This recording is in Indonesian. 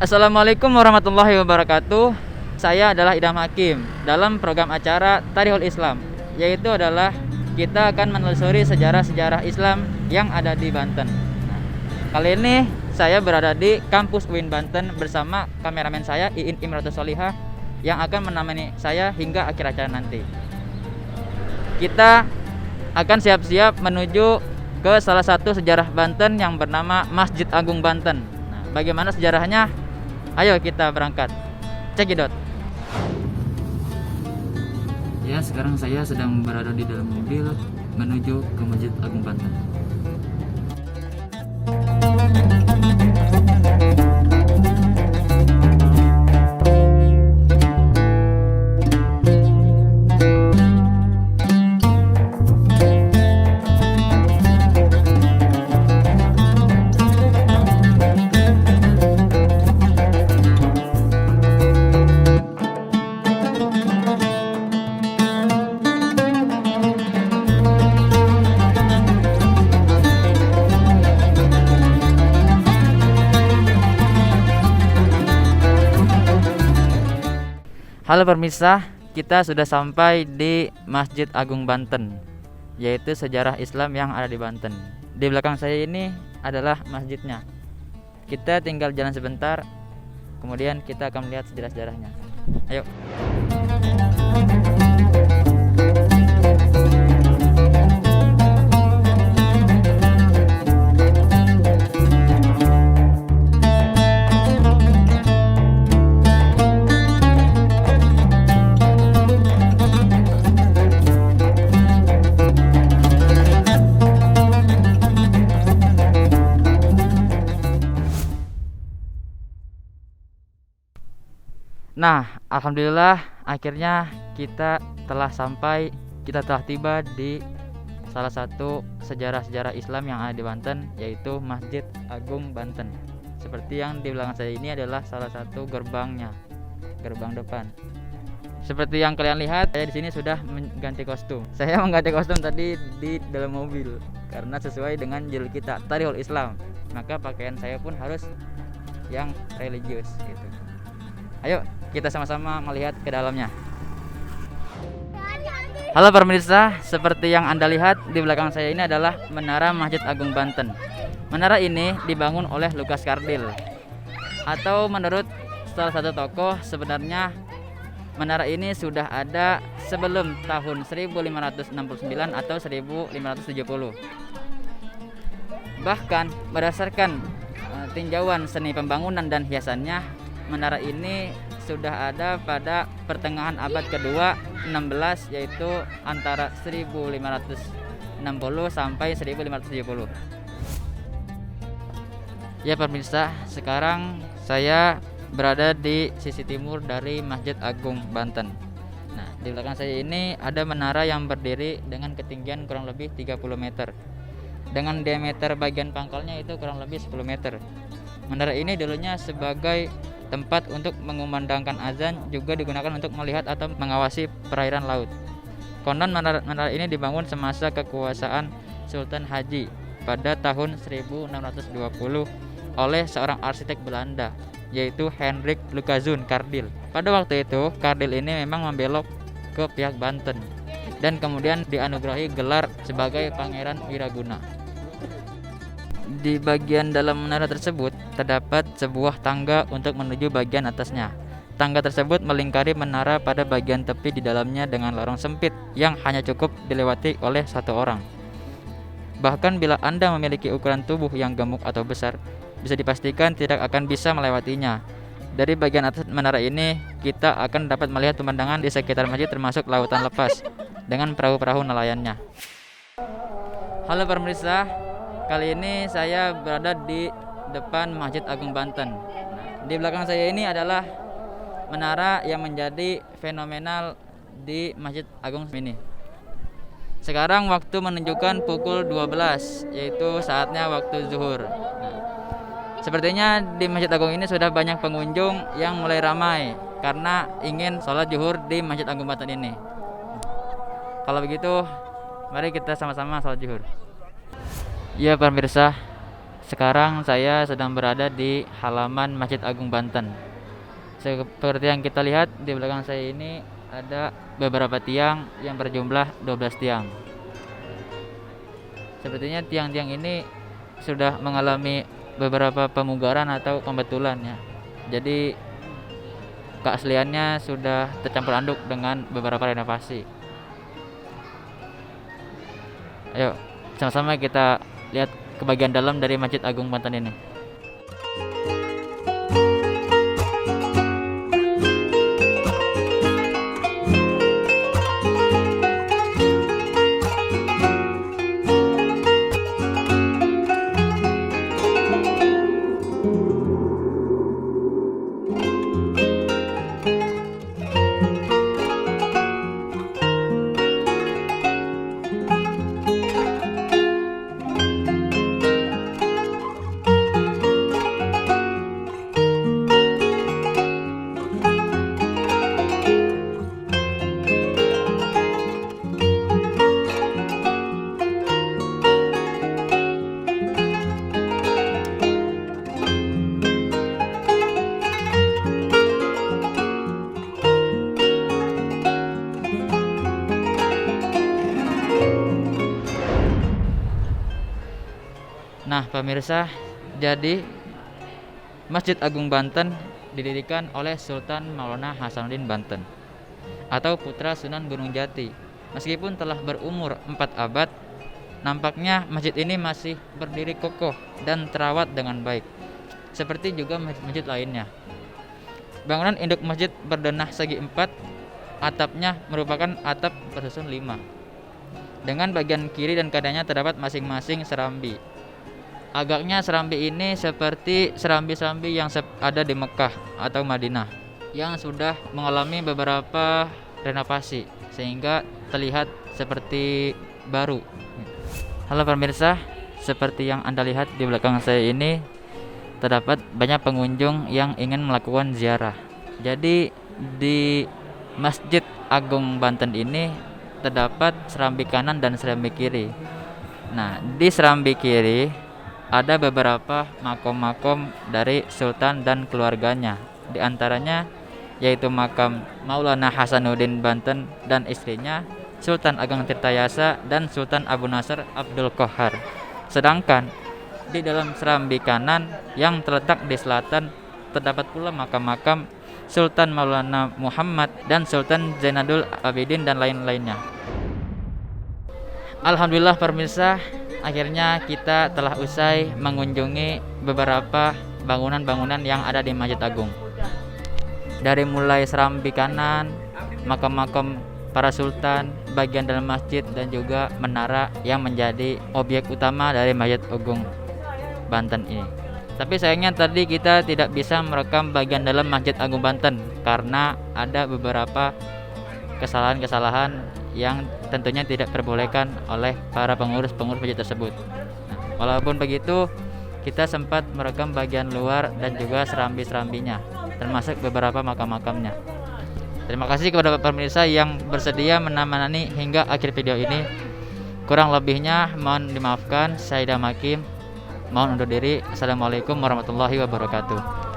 Assalamualaikum warahmatullahi wabarakatuh. Saya adalah Idham Hakim dalam program acara Tarikhul Islam, yaitu adalah kita akan menelusuri sejarah-sejarah Islam yang ada di Banten. Nah, kali ini saya berada di kampus UIN Banten bersama kameramen saya Iin Imratus Solihah yang akan menemani saya hingga akhir acara nanti. Kita akan siap-siap menuju ke salah satu sejarah Banten yang bernama Masjid Agung Banten. Nah, bagaimana sejarahnya? Ayo kita berangkat. Cekidot. Ya, sekarang saya sedang berada di dalam mobil menuju ke Masjid Agung Banten. Halo pemirsa, kita sudah sampai di Masjid Agung Banten, yaitu sejarah Islam yang ada di Banten. Di belakang saya ini adalah masjidnya. Kita tinggal jalan sebentar, kemudian kita akan melihat sejarah-sejarahnya. Ayo. Nah, alhamdulillah akhirnya kita telah tiba di salah satu sejarah-sejarah Islam yang ada di Banten, yaitu Masjid Agung Banten. Seperti yang di belakang saya ini adalah salah satu gerbangnya, gerbang depan. Seperti yang kalian lihat, saya di sini sudah mengganti kostum. Saya mengganti kostum tadi di dalam mobil karena sesuai dengan judul kita, Tarikhul Islam. Maka pakaian saya pun harus yang religius gitu. Ayo kita sama-sama melihat ke dalamnya. Halo pemirsa, seperti yang Anda lihat di belakang saya ini adalah Menara Masjid Agung Banten. Menara ini dibangun oleh Lukas Kardil. Atau menurut salah satu tokoh, sebenarnya menara ini sudah ada sebelum tahun 1569 atau 1570. Bahkan berdasarkan tinjauan seni pembangunan dan hiasannya, menara ini sudah ada pada pertengahan abad kedua 16, yaitu antara 1560 sampai 1570. Ya pemirsa, sekarang saya berada di sisi timur dari Masjid Agung Banten. Nah, di belakang saya ini ada menara yang berdiri dengan ketinggian kurang lebih 30 meter. Dengan diameter bagian pangkalnya itu kurang lebih 10 meter. Menara ini dulunya sebagai tempat untuk mengumandangkan azan, juga digunakan untuk melihat atau mengawasi perairan laut. Konon menara ini dibangun semasa kekuasaan Sultan Haji pada tahun 1620 oleh seorang arsitek Belanda, yaitu Hendrik Lukaszun Kardil. Pada waktu itu, Kardil ini memang membelok ke pihak Banten dan kemudian dianugerahi gelar sebagai Pangeran Wiraguna. Di bagian dalam menara tersebut terdapat sebuah tangga untuk menuju bagian atasnya. Tangga tersebut melingkari menara pada bagian tepi di dalamnya dengan lorong sempit yang hanya cukup dilewati oleh satu orang. Bahkan bila Anda memiliki ukuran tubuh yang gemuk atau besar, bisa dipastikan tidak akan bisa melewatinya. Dari bagian atas menara ini, kita akan dapat melihat pemandangan di sekitar masjid termasuk lautan lepas dengan perahu-perahu nelayannya. Halo pemirsa, kali ini saya berada di depan Masjid Agung Banten. Nah, di belakang saya ini adalah menara yang menjadi fenomenal di Masjid Agung ini. Sekarang waktu menunjukkan pukul 12, yaitu saatnya waktu zuhur. Nah, sepertinya di Masjid Agung ini sudah banyak pengunjung yang mulai ramai karena ingin sholat zuhur di Masjid Agung Banten ini. Kalau begitu, mari kita sama-sama sholat zuhur. Ya pemirsa, Sekarang saya sedang berada di halaman Masjid Agung Banten. Seperti yang kita lihat di belakang saya ini ada beberapa tiang yang berjumlah 12 tiang. Sepertinya tiang-tiang ini sudah mengalami beberapa pemugaran atau pembetulan ya. Jadi keasliannya sudah tercampur aduk dengan beberapa renovasi. Ayo sama-sama kita lihat ke bagian dalam dari Masjid Agung Banten ini. Nah, pemirsa, jadi Masjid Agung Banten didirikan oleh Sultan Maulana Hasanuddin Banten atau putra Sunan Gunung Jati. Meskipun telah berumur 4 abad, nampaknya masjid ini masih berdiri kokoh dan terawat dengan baik, seperti juga masjid lainnya. Bangunan induk masjid berdenah segi 4, atapnya merupakan atap bersusun 5. Dengan bagian kiri dan kanannya terdapat masing-masing serambi. Agaknya serambi ini seperti serambi-serambi yang ada di Mekah atau Madinah yang sudah mengalami beberapa renovasi sehingga terlihat seperti baru. Halo pemirsa, seperti yang Anda lihat di belakang saya ini terdapat banyak pengunjung yang ingin melakukan ziarah. Jadi di Masjid Agung Banten ini terdapat serambi kanan dan serambi kiri. Nah, di serambi kiri ada beberapa makom-makom dari Sultan dan keluarganya. Di antaranya yaitu makam Maulana Hasanuddin Banten dan istrinya Sultan Ageng Tirtayasa dan Sultan Abu Nasr Abdul Qahar. Sedangkan di dalam serambi kanan yang terletak di selatan terdapat pula makam-makam Sultan Maulana Muhammad dan Sultan Zainadul Abidin dan lain-lainnya. Alhamdulillah pemirsa, akhirnya kita telah usai mengunjungi beberapa bangunan-bangunan yang ada di Masjid Agung. Dari mulai serambi kanan, makam-makam para sultan, bagian dalam masjid dan juga menara yang menjadi objek utama dari Masjid Agung Banten ini. Tapi sayangnya tadi kita tidak bisa merekam bagian dalam Masjid Agung Banten karena ada beberapa kesalahan-kesalahan yang tentunya tidak diperbolehkan oleh para pengurus-pengurus masjid tersebut. Nah, walaupun begitu, kita sempat merekam bagian luar dan juga serambi-serambinya, termasuk beberapa makam-makamnya. Terima kasih kepada pemirsa yang bersedia menemani hingga akhir video ini. Kurang lebihnya mohon dimaafkan. Saya Idham Hakim, mohon undur diri. Assalamualaikum warahmatullahi wabarakatuh.